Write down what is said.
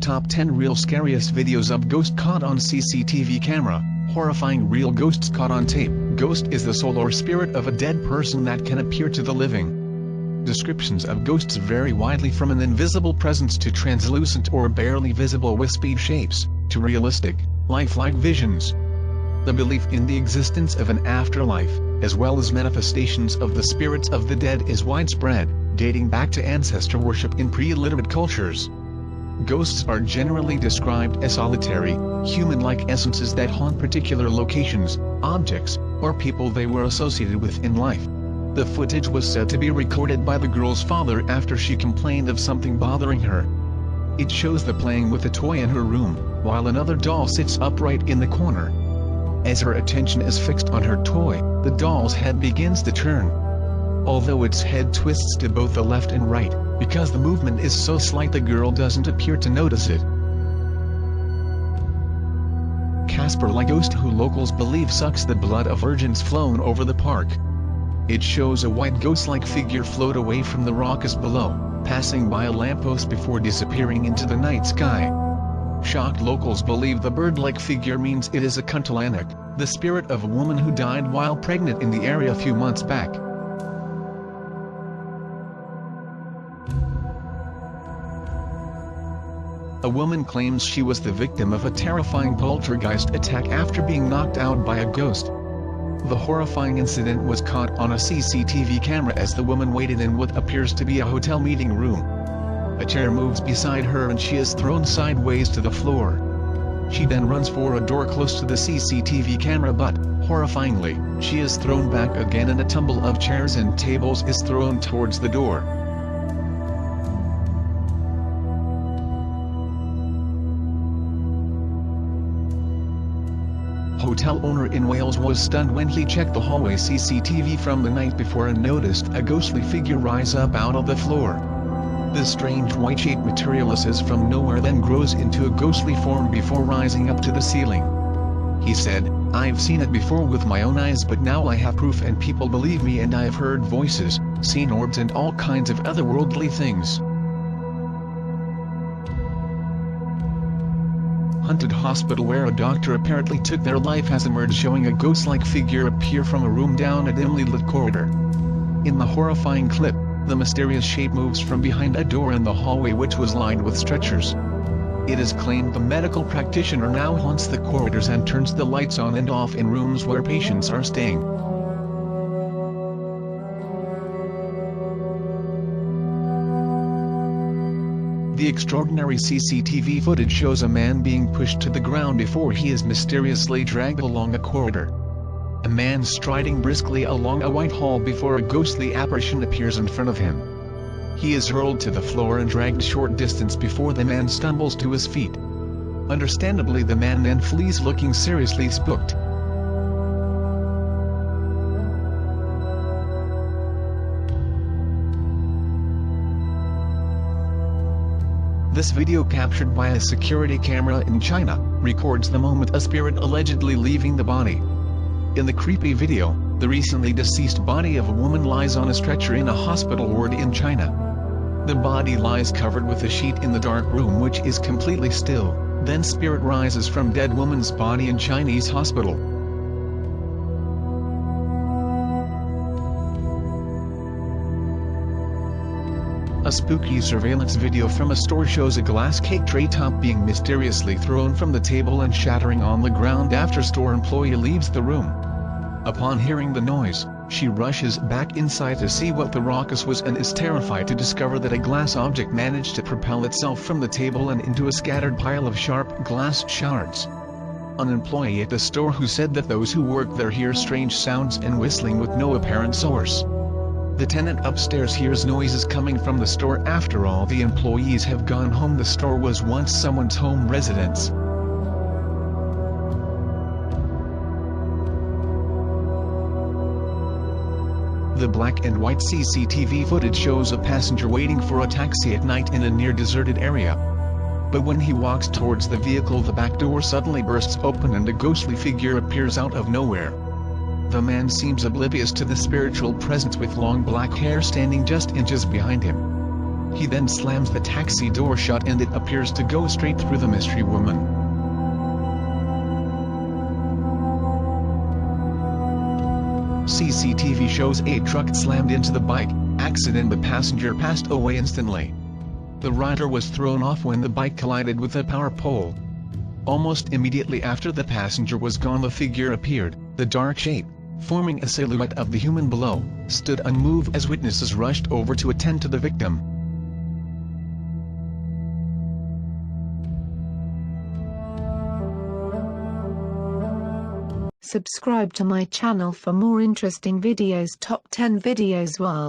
Top 10 Real Scariest Videos of Ghost Caught on CCTV Camera. Horrifying real ghosts caught on tape. Ghost is the soul or spirit of a dead person that can appear to the living. Descriptions of ghosts vary widely from an invisible presence to translucent or barely visible wispy shapes, to realistic, lifelike visions. The belief in the existence of an afterlife, as well as manifestations of the spirits of the dead, is widespread, dating back to ancestor worship in pre-literate cultures. Ghosts are generally described as solitary, human-like essences that haunt particular locations, objects, or people they were associated with in life. The footage was said to be recorded by the girl's father after she complained of something bothering her. It shows the playing with a toy in her room, while another doll sits upright in the corner. As her attention is fixed on her toy, the doll's head begins to turn. Although its head twists to both the left and right, because the movement is so slight the girl doesn't appear to notice it. Casper-like ghost who locals believe sucks the blood of virgins flown over the park. It shows a white ghost-like figure float away from the raucous below, passing by a lamppost before disappearing into the night sky. Shocked locals believe the bird-like figure means it is a Kuntalanak, the spirit of a woman who died while pregnant in the area a few months back. A woman claims she was the victim of a terrifying poltergeist attack after being knocked out by a ghost. The horrifying incident was caught on a CCTV camera as the woman waited in what appears to be a hotel meeting room. A chair moves beside her and she is thrown sideways to the floor. She then runs for a door close to the CCTV camera, but, horrifyingly, she is thrown back again and a tumble of chairs and tables is thrown towards the door. Hotel owner in Wales was stunned when he checked the hallway CCTV from the night before and noticed a ghostly figure rise up out of the floor. The strange white-shaped materializes from nowhere, then grows into a ghostly form before rising up to the ceiling. He said, "I've seen it before with my own eyes, but now I have proof and people believe me, and I've heard voices, seen orbs and all kinds of otherworldly things." Haunted hospital where a doctor apparently took their life has emerged, showing a ghost-like figure appear from a room down a dimly lit corridor. In the horrifying clip, the mysterious shape moves from behind a door in the hallway which was lined with stretchers. It is claimed the medical practitioner now haunts the corridors and turns the lights on and off in rooms where patients are staying. The extraordinary CCTV footage shows a man being pushed to the ground before he is mysteriously dragged along a corridor. A man striding briskly along a white hall before a ghostly apparition appears in front of him. He is hurled to the floor and dragged short distance before the man stumbles to his feet. Understandably, the man then flees looking seriously spooked. This video, captured by a security camera in China, records the moment a spirit allegedly leaving the body. In the creepy video, the recently deceased body of a woman lies on a stretcher in a hospital ward in China. The body lies covered with a sheet in the dark room which is completely still, then spirit rises from dead woman's body in Chinese hospital. A spooky surveillance video from a store shows a glass cake tray top being mysteriously thrown from the table and shattering on the ground after store employee leaves the room. Upon hearing the noise, she rushes back inside to see what the ruckus was and is terrified to discover that a glass object managed to propel itself from the table and into a scattered pile of sharp glass shards. An employee at the store who said that those who work there hear strange sounds and whistling with no apparent source. The tenant upstairs hears noises coming from the store. After all the employees have gone home, the store was once someone's home residence. The black and white CCTV footage shows a passenger waiting for a taxi at night in a near-deserted area. But when he walks towards the vehicle, the back door suddenly bursts open and a ghostly figure appears out of nowhere. The man seems oblivious to the spiritual presence with long black hair standing just inches behind him. He then slams the taxi door shut and it appears to go straight through the mystery woman. CCTV shows a truck slammed into the bike accident. The passenger passed away instantly. The rider was thrown off when the bike collided with a power pole. Almost immediately after the passenger was gone, the figure appeared. The dark shape, forming a silhouette of the human below, stood unmoved as witnesses rushed over to attend to the victim. Subscribe to my channel for more interesting videos. Top 10 videos world.